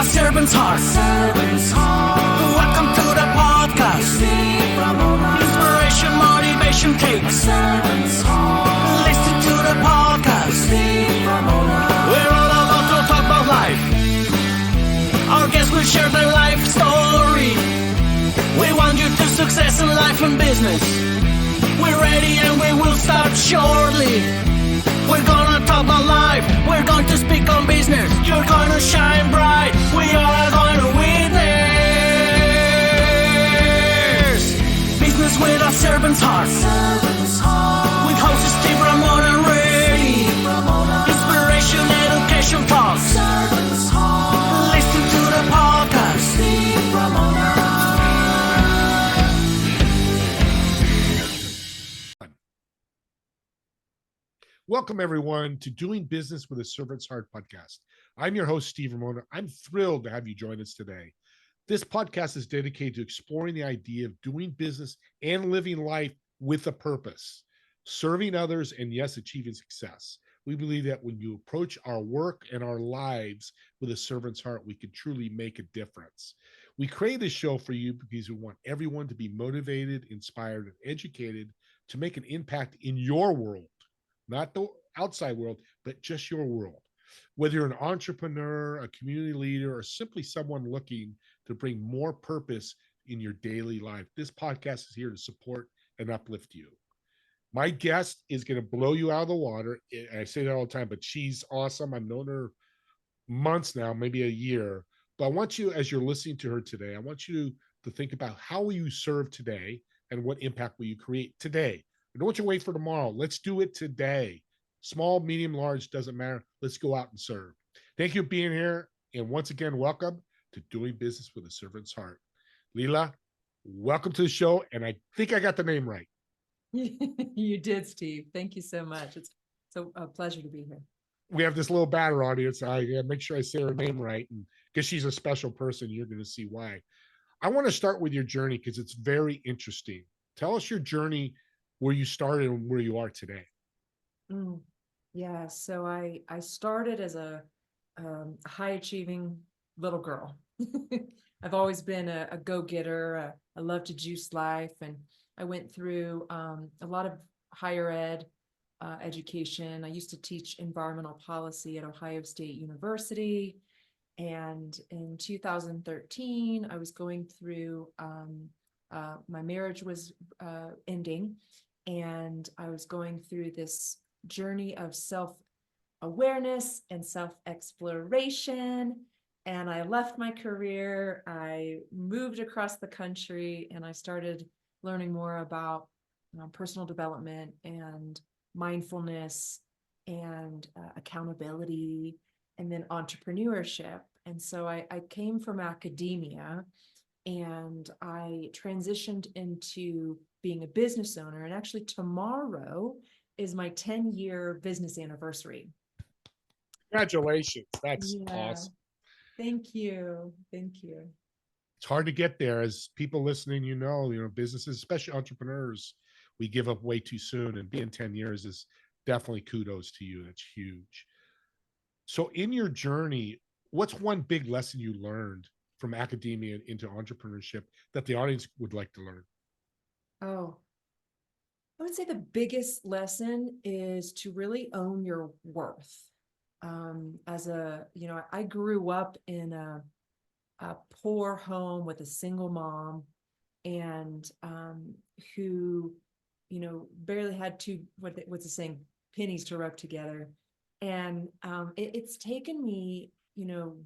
a servant's heart. Welcome to the podcast. Inspiration, motivation takes. Listen to the podcast. We're all about to talk about life. Our guests will share their life story. We want you to success in life and business. We're ready and we will start shortly. We're gonna talk about life. We're going to speak on business. You're gonna shine bright. We are gonna witness business with a servant's heart. With hosts Steve Ramon and Ray. Inspiration, education talks. Listen to the podcast. Steve Ramona. Welcome, everyone, to Doing Business with a Servant's Heart podcast. I'm your host, Steve Ramona. I'm thrilled to have you join us today. This podcast is dedicated to exploring the idea of doing business and living life with a purpose, serving others, and yes, achieving success. We believe that when you approach our work and our lives with a servant's heart, we can truly make a difference. We create this show for you because we want everyone to be motivated, inspired, and educated to make an impact in your world. Not the outside world, but just your world. Whether you're an entrepreneur, a community leader, or simply someone looking to bring more purpose in your daily life, this podcast is here to support and uplift you. My guest is going to blow you out of the water. I say that all the time, but she's awesome. I've known her months now, maybe a year. But I want you, as you're listening to her today, I want you to think about how will you serve today and what impact will you create today. I don't want you to wait for tomorrow. Let's do it today. Small, medium, large, doesn't matter. Let's go out and serve. Thank you for being here. And once again, welcome to Doing Business with a Servant's Heart. Lila, welcome to the show. And I think I got the name right. You did, Steve. Thank you so much. It's a pleasure to be here. We have this little batter audience. I make sure I say her name right. And because she's a special person, you're going to see why. I want to start with your journey because it's very interesting. Tell us your journey, where you started and where you are today. Yeah, so I started as a high achieving little girl. I've always been a go-getter. I love to juice life, and I went through a lot of higher ed education. I used to teach environmental policy at Ohio State University, and in 2013, I was going through my marriage was ending. And I was going through this journey of self-awareness and self-exploration. And I left my career. I moved across the country and I started learning more about personal development and mindfulness and accountability and then entrepreneurship. And so I came from academia and I transitioned into being a business owner. And actually tomorrow is my 10-year business anniversary. Congratulations. That's awesome. Thank you. Thank you. It's hard to get there. As people listening, businesses, especially entrepreneurs, we give up way too soon. And being 10 years is definitely kudos to you. That's huge. So in your journey, what's one big lesson you learned from academia into entrepreneurship that the audience would like to learn? Oh, I would say the biggest lesson is to really own your worth. I grew up in a poor home with a single mom and who, barely had what's the saying, pennies to rub together. And it's taken me,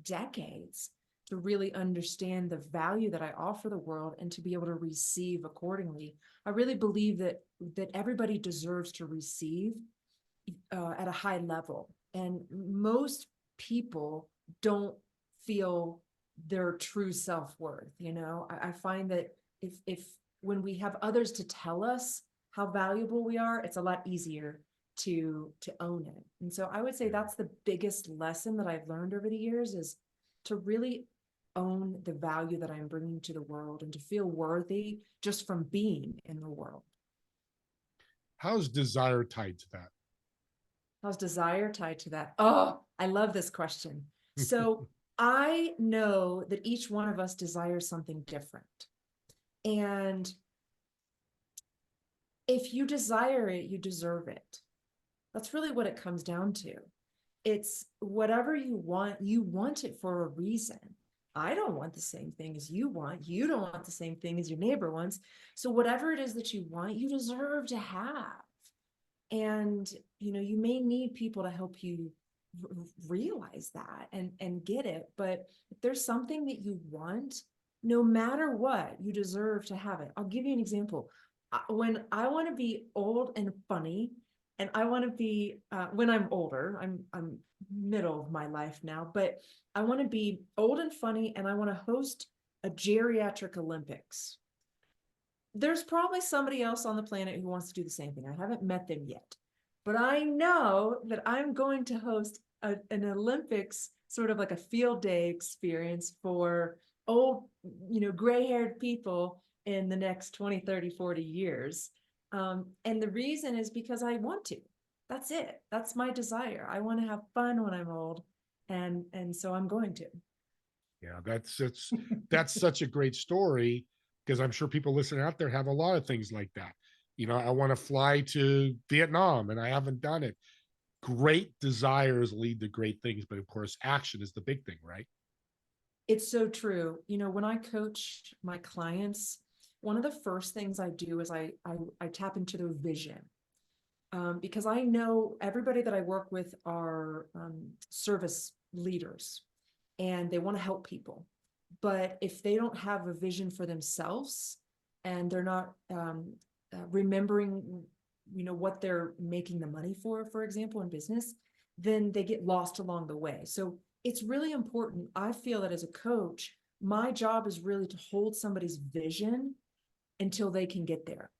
decades to really understand the value that I offer the world and to be able to receive accordingly. I really believe that everybody deserves to receive at a high level. And most people don't feel their true self-worth. I find that if when we have others to tell us how valuable we are, it's a lot easier to own it. And so I would say that's the biggest lesson that I've learned over the years, is to really own the value that I'm bringing to the world and to feel worthy just from being in the world. How's desire tied to that? How's desire tied to that? Oh, I love this question. So I know that each one of us desires something different. And if you desire it, you deserve it. That's really what it comes down to. It's whatever you want it for a reason. I don't want the same thing as you want. You don't want the same thing as your neighbor wants. So whatever it is that you want, you deserve to have. And, you may need people to help you realize that and get it. But if there's something that you want, no matter what, you deserve to have it. I'll give you an example. When I want to be old and funny, and I want to be when I'm older, I'm middle of my life now, but I want to be old and funny, and I want to host a geriatric Olympics. There's probably somebody else on the planet who wants to do the same thing. I haven't met them yet, but I know that I'm going to host an Olympics, sort of like a field day experience for old, gray-haired people in the next 20, 30, 40 years. And the reason is because I want to. That's it. That's my desire. I want to have fun when I'm old. And so I'm going to. Yeah, that's such a great story, because I'm sure people listening out there have a lot of things like that. I want to fly to Vietnam and I haven't done it. Great desires lead to great things, but of course, action is the big thing, right? It's so true. When I coach my clients, one of the first things I do is I tap into their vision. Because I know everybody that I work with are service leaders, and they want to help people. But if they don't have a vision for themselves, and they're not remembering, what they're making the money for example, in business, then they get lost along the way. So it's really important. I feel that as a coach, my job is really to hold somebody's vision until they can get there.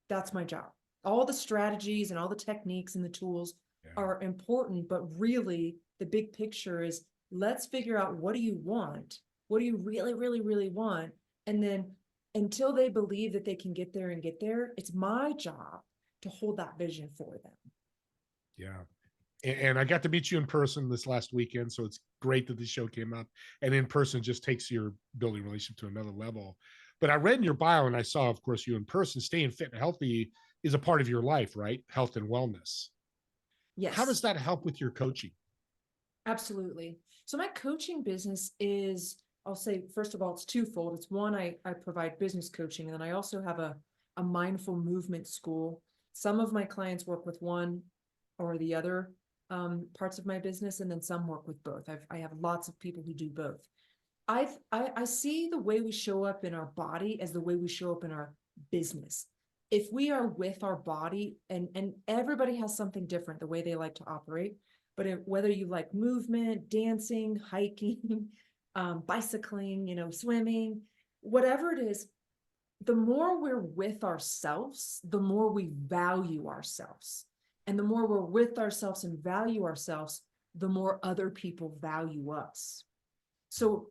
That's my job. All the strategies and all the techniques and the tools are important, but really the big picture is, let's figure out, what do you want? What do you really, really, really want? And then until they believe that they can get there and get there, it's my job to hold that vision for them. Yeah. And I got to meet you in person this last weekend, so it's great that the show came up. And in person just takes your building relationship to another level. But I read in your bio, and I saw, of course, you in person. Staying fit and healthy is a part of your life, right? Health and wellness. Yes. How does that help with your coaching? Absolutely. So my coaching business is, I'll say, first of all, it's twofold. It's one, I provide business coaching, and then I also have a mindful movement school. Some of my clients work with one or the other parts of my business, and then some work with both. I have lots of people who do both. I see the way we show up in our body as the way we show up in our business. If we are with our body, and everybody has something different, the way they like to operate, but whether you like movement, dancing, hiking, bicycling, swimming, whatever it is, the more we're with ourselves, the more we value ourselves. And the more we're with ourselves and value ourselves, the more other people value us. So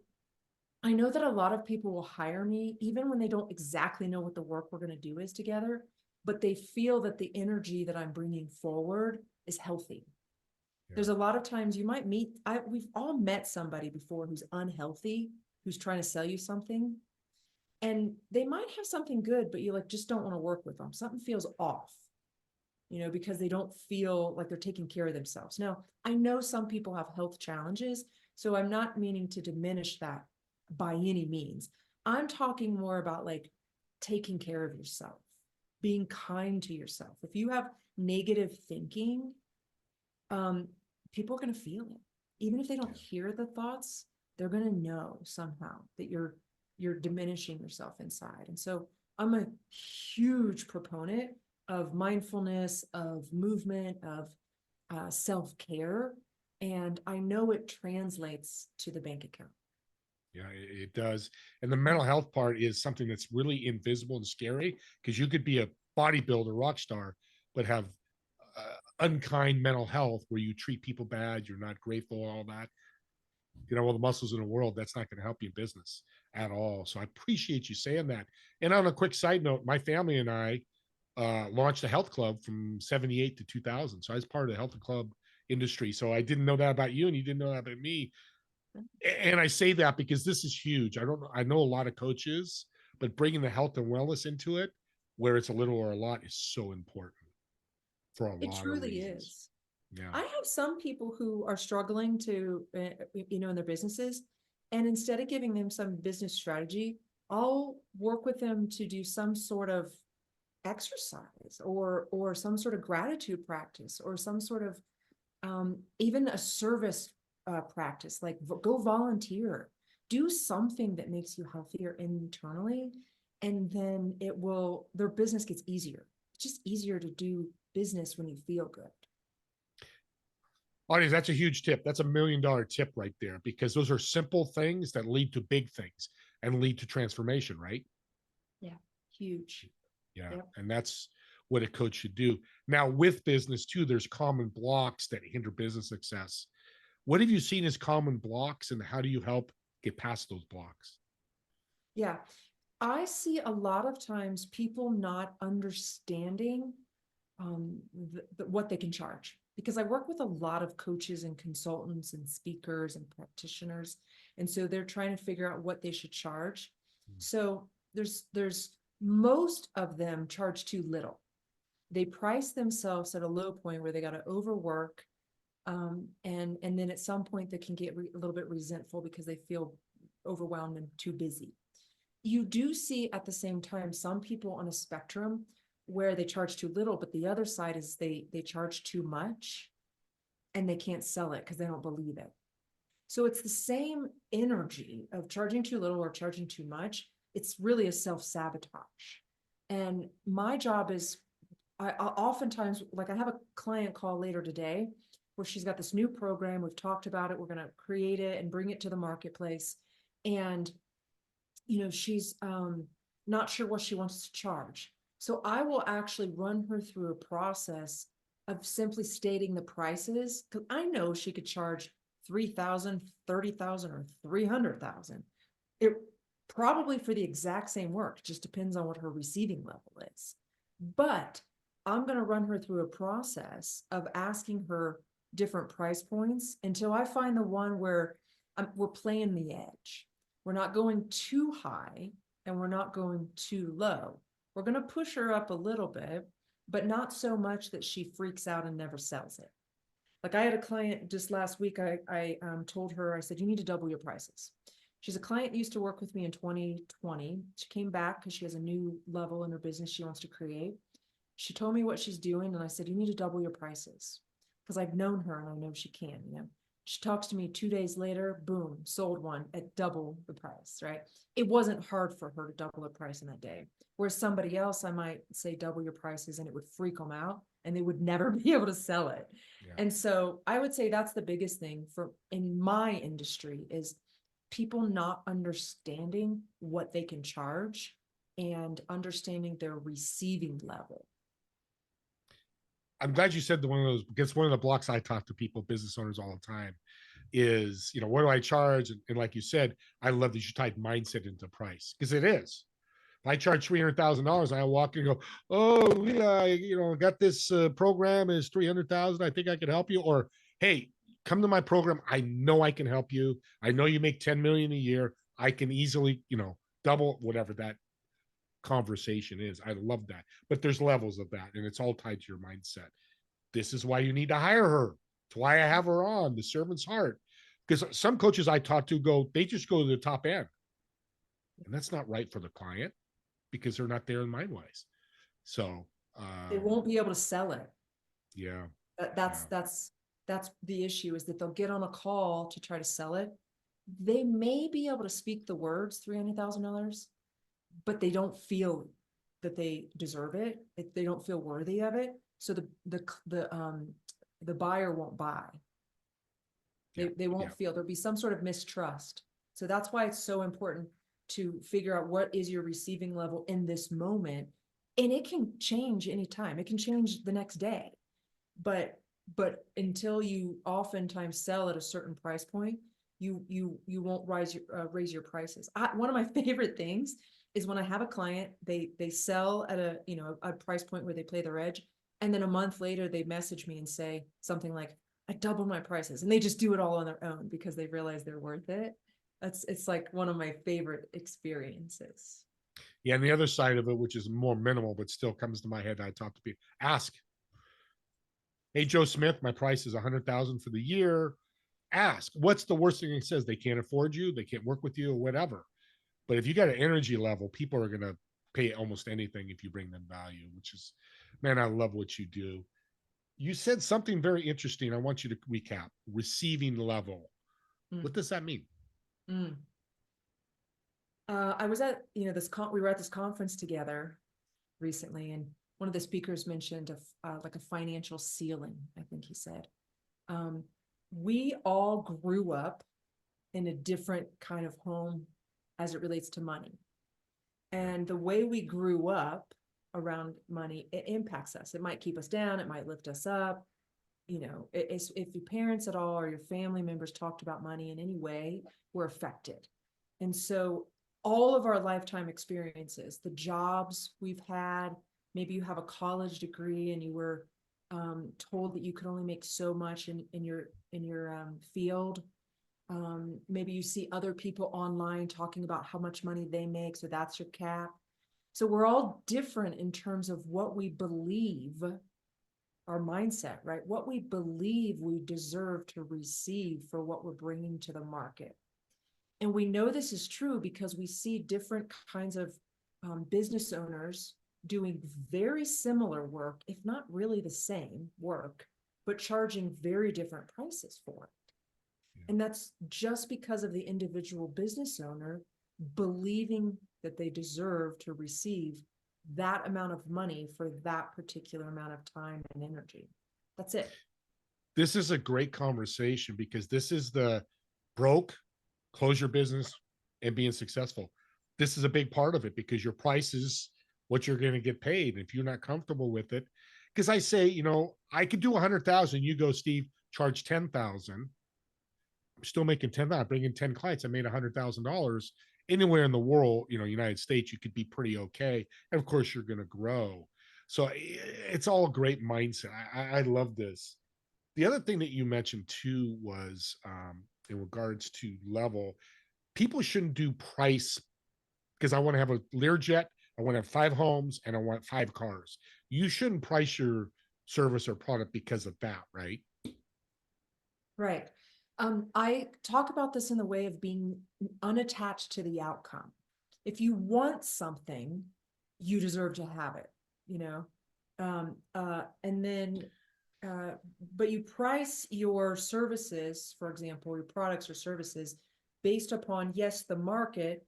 I know that a lot of people will hire me even when they don't exactly know what the work we're going to do is together, but they feel that the energy that I'm bringing forward is healthy. Yeah. There's a lot of times you might meet, we've all met somebody before who's unhealthy, who's trying to sell you something, and they might have something good, but you just don't want to work with them. Something feels off, because they don't feel like they're taking care of themselves. Now, I know some people have health challenges, so I'm not meaning to diminish that by any means. I'm talking more about taking care of yourself, being kind to yourself. If you have negative thinking, people are going to feel it. Even if they don't hear the thoughts, they're going to know somehow that you're diminishing yourself inside. And so I'm a huge proponent of mindfulness, of movement, of self-care. And I know it translates to the bank account. Yeah, it does. And the mental health part is something that's really invisible and scary, because you could be a bodybuilder, rock star, but have unkind mental health where you treat people bad, you're not grateful, all that. All the muscles in the world, that's not going to help you in business at all. So I appreciate you saying that. And on a quick side note, my family and I launched a health club from 78 to 2000. So I was part of the health club industry. So I didn't know that about you, and you didn't know that about me. And I say that because this is huge. I don't know. I know a lot of coaches, but bringing the health and wellness into it, where it's a little or a lot, is so important for a It lot of truly reasons. is. Yeah. I have some people who are struggling to, in their businesses, and instead of giving them some business strategy, I'll work with them to do some sort of exercise or some sort of gratitude practice or some sort of even a service practice, like go volunteer, do something that makes you healthier internally, and then their business gets easier. It's just easier to do business when you feel good. Audience, that's a huge tip. That's $1 million tip right there, because those are simple things that lead to big things and lead to transformation, right? Yeah, huge. Yeah. Yep. And that's what a coach should do. Now, with business too, there's common blocks that hinder business success. What have you seen as common blocks, and how do you help get past those blocks? Yeah, I see a lot of times people not understanding what they can charge, because I work with a lot of coaches and consultants and speakers and practitioners, and so they're trying to figure out what they should charge. So there's most of them charge too little. They price themselves at a low point where they got to overwork, and then at some point they can get a little bit resentful because they feel overwhelmed and too busy. You do see at the same time some people on a spectrum where they charge too little, but the other side is they charge too much and they can't sell it because they don't believe it. So it's the same energy of charging too little or charging too much. It's really a self-sabotage. And my job is, I oftentimes, like I have a client call later today where she's got this new program. We've talked about it. We're going to create it and bring it to the marketplace. And she's not sure what she wants to charge. So I will actually run her through a process of simply stating the prices, because I know she could charge 3,000, 30,000, or 300,000. It probably for the exact same work, just depends on what her receiving level is. But I'm going to run her through a process of asking her different price points until I find the one where we're playing the edge. We're not going too high and we're not going too low. We're going to push her up a little bit, but not so much that she freaks out and never sells it. Like I had a client just last week, I told her, I said, you need to double your prices. She's a client used to work with me in 2020. She came back because she has a new level in her business she wants to create. She told me what she's doing, and I said, you need to double your prices, because I've known her and I know she can. She talks to me 2 days later, boom, sold one at double the price, right? It wasn't hard for her to double the price in that day. Whereas somebody else, I might say double your prices and it would freak them out and they would never be able to sell it. Yeah. And so I would say that's the biggest thing in my industry is people not understanding what they can charge and understanding their receiving level. I'm glad you said one of those, because one of the blocks I talk to people, business owners, all the time is, what do I charge? And like you said, I love that you tied mindset into price, because it is. If I charge $300,000, I walk in and go, oh, Lila, I got this program is $300,000. I think I can help you. Or, hey, come to my program. I know I can help you. I know you make 10 million a year. I can easily, double whatever that conversation is. I love that. But there's levels of that, and it's all tied to your mindset. This is why you need to hire her. It's why I have her on the servant's heart. Because some coaches I talk to they just go to the top end. And that's not right for the client, because they're not there in mind wise. So they won't be able to sell it. Yeah. That's the issue, is that they'll get on a call to try to sell it. They may be able to speak the words $300,000, but they don't feel that they deserve it. They don't feel worthy of it. So the buyer won't buy. They won't feel, there'll be some sort of mistrust. So that's why it's so important to figure out what is your receiving level in this moment. And it can change anytime. It can change the next day. But until you oftentimes sell at a certain price point, you won't raise your prices. One of my favorite things is when I have a client, they sell at a price point where they play their edge, and then a month later they message me and say something like, I doubled my prices, and they just do it all on their own because they realize they're worth it. It's like one of my favorite experiences. Yeah, and the other side of it, which is more minimal, but still comes to my head, I talk to people, ask, hey, Joe Smith, my price is 100,000 for the year. Ask, what's the worst thing he says? They can't afford you, they can't work with you, or whatever. But if you got an energy level, people are going to pay almost anything if you bring them value, which is, man, I love what you do. You said something very interesting. I want you to recap. Receiving level. Mm. What does that mean? Mm. I was at, we were at this conference together recently, and one of the speakers mentioned like a financial ceiling, I think he said. We all grew up in a different kind of home as it relates to money. And the way we grew up around money, it impacts us. It might keep us down, it might lift us up. If your parents at all or your family members talked about money in any way, we're affected. And so all of our lifetime experiences, the jobs we've had, maybe you have a college degree and you were told that you could only make so much in your field. Maybe you see other people online talking about how much money they make, so that's your cap. So we're all different in terms of what we believe, our mindset, right? What we believe we deserve to receive for what we're bringing to the market. And we know this is true because we see different kinds of business owners doing very similar work, if not really the same work, but charging very different prices for it. Yeah. And that's just because of the individual business owner believing that they deserve to receive that amount of money for that particular amount of time and energy. That's it. This is a great conversation because this is the broke, close your business, and being successful. This is a big part of it because your price is what you're going to get paid. If you're not comfortable with it, because I say, I could do 100,000. You go, Steve, charge 10,000. I'm still making 10,000. I bring in 10 clients. I made $100,000. Anywhere in the world, United States, you could be pretty okay. And of course, you're going to grow. So it's all a great mindset. I love this. The other thing that you mentioned too was in regards to level, people shouldn't do price because I want to have a Learjet, I want to have 5 homes, and I want 5 cars. You shouldn't price your service or product because of that, right? Right. I talk about this in the way of being unattached to the outcome. If you want something, you deserve to have it, and then, but you price your services, for example, your products or services based upon, yes, the market,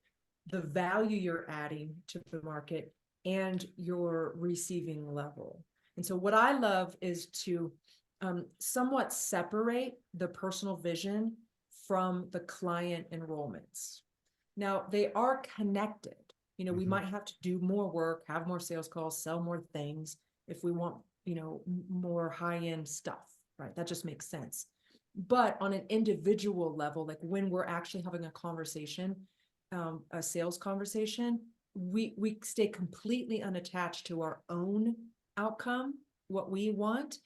the value you're adding to the market, and your receiving level. And so what I love is to somewhat separate the personal vision from the client enrollments. Now, they are connected. We might have to do more work, have more sales calls, sell more things if we want, more high-end stuff, right? That just makes sense. But on an individual level, like when we're actually having a conversation, a sales conversation, we stay completely unattached to our own outcome, what we want.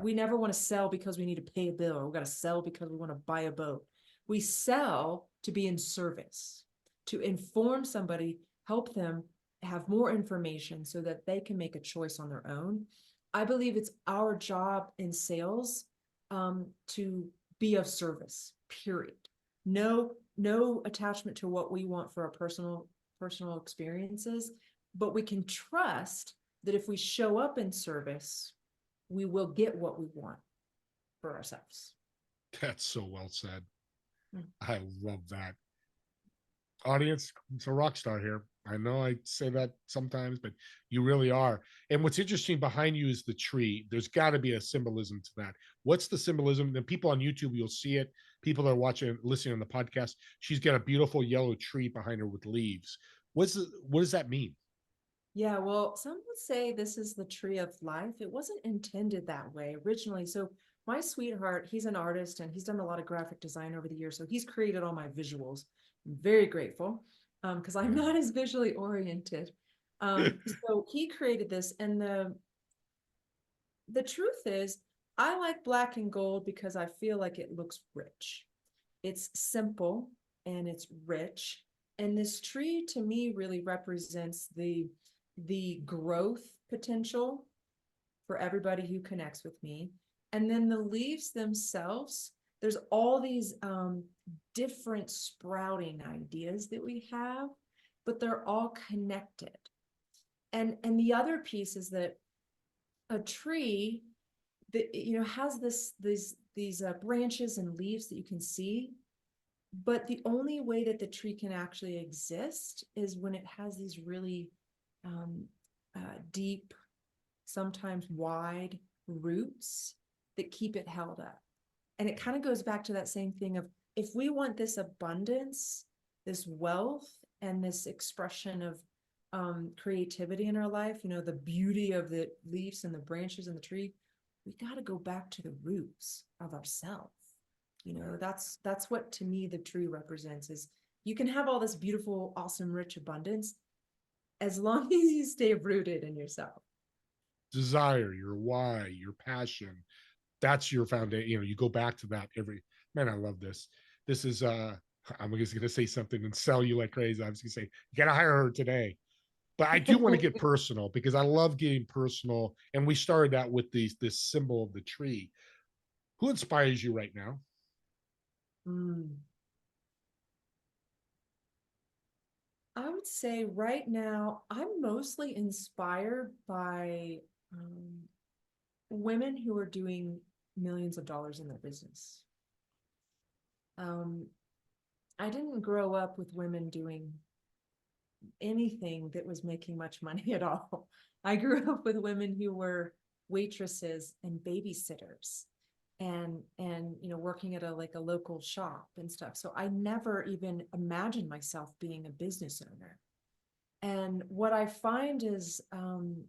We never want to sell because we need to pay a bill, or we got to sell because we want to buy a boat. We sell to be in service, to inform somebody, help them have more information so that they can make a choice on their own. I believe it's our job in sales to be of service, period. No attachment to what we want for our personal experiences, but we can trust that if we show up in service, we will get what we want for ourselves. That's so well said. I love that. Audience, it's a rock star here. I know I say that sometimes, but you really are. And what's interesting behind you is the tree. There's got to be a symbolism to that. What's the symbolism? The people on YouTube, you'll see it. People that are watching, listening on the podcast, she's got a beautiful yellow tree behind her with leaves. What does that mean? Yeah, well, some would say this is the tree of life. It wasn't intended that way originally. So my sweetheart, he's an artist and he's done a lot of graphic design over the years. So he's created all my visuals. I'm very grateful because I'm not as visually oriented. So he created this, and the truth is I like black and gold because I feel like it looks rich. It's simple and it's rich. And this tree to me really represents the growth potential for everybody who connects with me. And then the leaves themselves, there's all these different sprouting ideas that we have, but they're all connected. And the other piece is that a tree that has these branches and leaves that you can see, but the only way that the tree can actually exist is when it has these really um, deep, sometimes wide roots that keep it held up. And it kind of goes back to that same thing of, if we want this abundance, this wealth, and this expression of creativity in our life, the beauty of the leaves and the branches and the tree, we got to go back to the roots of ourselves. That's what to me the tree represents. Is you can have all this beautiful, awesome, rich abundance as long as you stay rooted in yourself. Desire, your why, your passion, that's your foundation. You go back to that every. Man, I love this. This is I'm just gonna say something and sell you like crazy. I was gonna say, you gotta hire her today. But I do want to get personal, because I love getting personal. And we started out with this symbol of the tree. Who inspires you right now? I would say right now, I'm mostly inspired by women who are doing millions of dollars in their business. I didn't grow up with women doing anything that was making much money at all. I grew up with women who were waitresses and babysitters and working at a local shop and stuff. So I never even imagined myself being a business owner. And what I find is I'm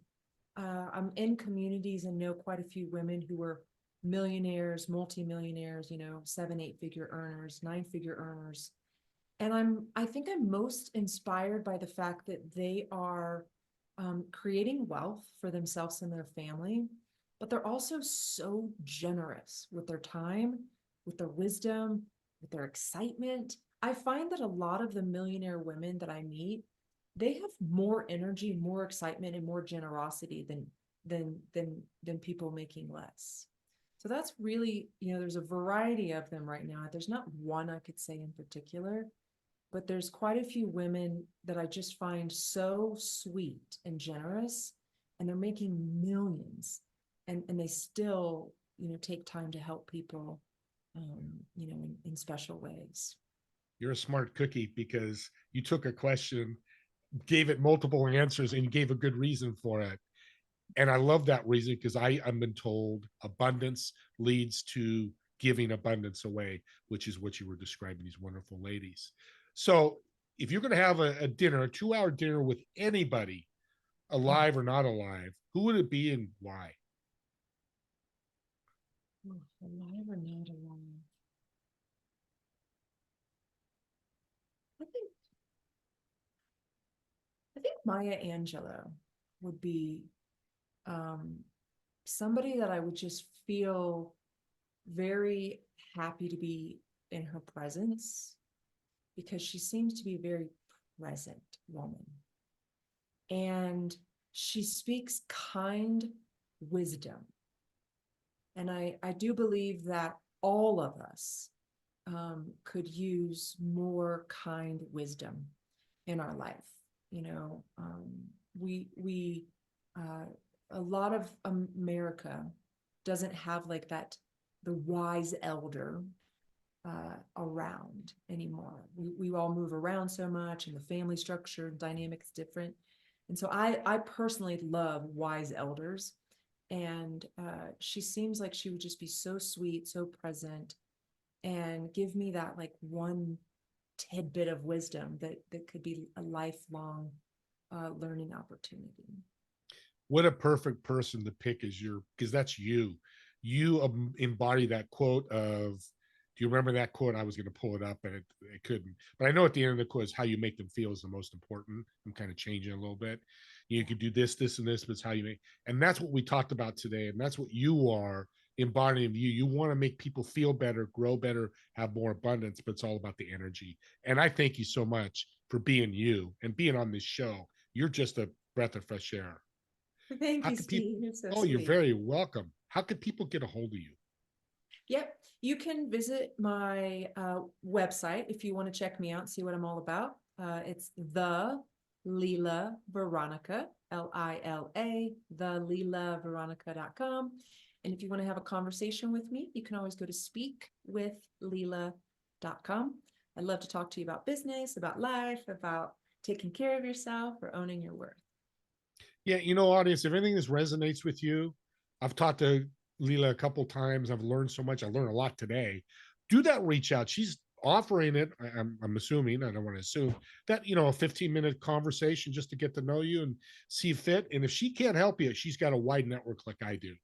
in communities and know quite a few women who are millionaires, multimillionaires, 7, 8 figure earners, 9 figure earners. And I think I'm most inspired by the fact that they are creating wealth for themselves and their family, but they're also so generous with their time, with their wisdom, with their excitement. I find that a lot of the millionaire women that I meet, they have more energy, more excitement, and more generosity than people making less. So that's really, there's a variety of them right now. There's not one I could say in particular, but there's quite a few women that I just find so sweet and generous, and they're making millions, and they still, take time to help people, in special ways. You're a smart cookie, because you took a question, gave it multiple answers, and you gave a good reason for it. And I love that reason, because I've been told abundance leads to giving abundance away, which is what you were describing, these wonderful ladies. So if you're going to have a dinner, a 2-hour dinner with anybody, alive or not alive, who would it be and why? Alive or not alive? I think I think Maya Angelou would be um, somebody that I would just feel very happy to be in her presence, because she seems to be a very present woman. And she speaks kind wisdom. And I do believe that all of us could use more kind wisdom in our life. We a lot of America doesn't have like that, the wise elder around anymore. We all move around so much, and the family structure dynamic is different. And so I personally love wise elders. And she seems like she would just be so sweet, so present, and give me that like one tidbit of wisdom that could be a lifelong learning opportunity. What a perfect person to pick as because that's you. You embody that quote of, do you remember that quote? I was going to pull it up, and it couldn't. But I know at the end of the quote is, how you make them feel is the most important. I'm kind of changing a little bit. You could do this, this, and this, but it's how you make. And that's what we talked about today. And that's what you are embodying you. You want to make people feel better, grow better, have more abundance, but it's all about the energy. And I thank you so much for being you and being on this show. You're just a breath of fresh air. Thank How you, could people? Steve. You're so Oh, you're sweet. very welcome. How could people get a hold of you? Yep. You can visit my website if you want to check me out, see what I'm all about. It's the Lila Veronica, Lila, thelilaveronica.com. And if you want to have a conversation with me, you can always go to speakwithlila.com. I'd love to talk to you about business, about life, about taking care of yourself or owning your worth. Yeah, audience, if anything this resonates with you, I've talked to Lila a couple times. I've learned so much. I learned a lot today. Do that reach out. She's offering it. I'm assuming, I don't want to assume that, a 15-minute conversation just to get to know you and see fit. And if she can't help you, she's got a wide network like I do.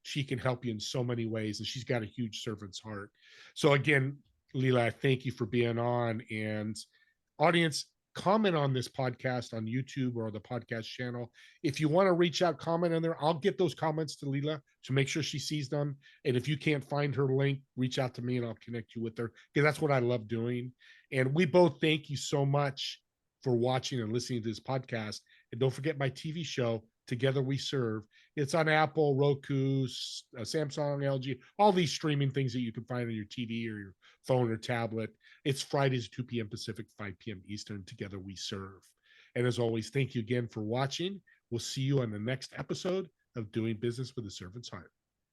She can help you in so many ways, and she's got a huge servant's heart. So again, Lila, thank you for being on. And audience, comment on this podcast on YouTube or the podcast channel. If you want to reach out, comment in there. I'll get those comments to Lila to make sure she sees them. And if you can't find her link, reach out to me and I'll connect you with her, because that's what I love doing. And we both thank you so much for watching and listening to this podcast. And don't forget my TV show, Together We Serve. It's on Apple, Roku, Samsung, LG, all these streaming things that you can find on your TV or your phone or tablet. It's Fridays, 2 p.m. Pacific, 5 p.m. Eastern. Together We Serve. And as always, thank you again for watching. We'll see you on the next episode of Doing Business with a Servant's Heart.